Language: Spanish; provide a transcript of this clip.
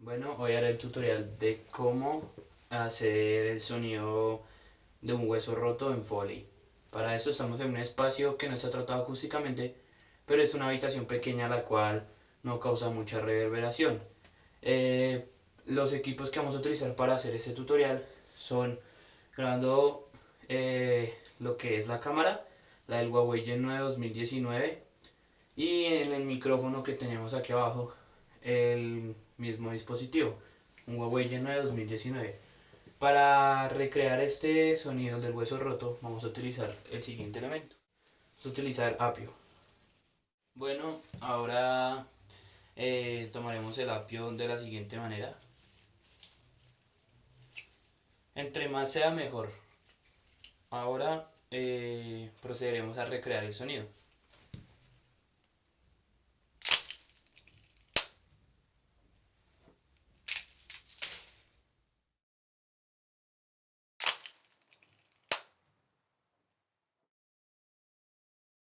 Bueno, hoy haré el tutorial de cómo hacer el sonido de un hueso roto en Foley. Para eso estamos en un espacio que no está tratado acústicamente, pero es una habitación pequeña la cual no causa mucha reverberación. Los equipos que vamos a utilizar para hacer este tutorial son grabando lo que es la cámara, la del Huawei Gen 9 2019, y en el micrófono que tenemos aquí abajo el mismo dispositivo, un Huawei Gen 9 2019. Para recrear este sonido del hueso roto vamos a utilizar el siguiente elemento. Vamos a utilizar apio. Bueno, ahora tomaremos el apio de la siguiente manera. Entre más sea mejor. Ahora procederemos a recrear el sonido.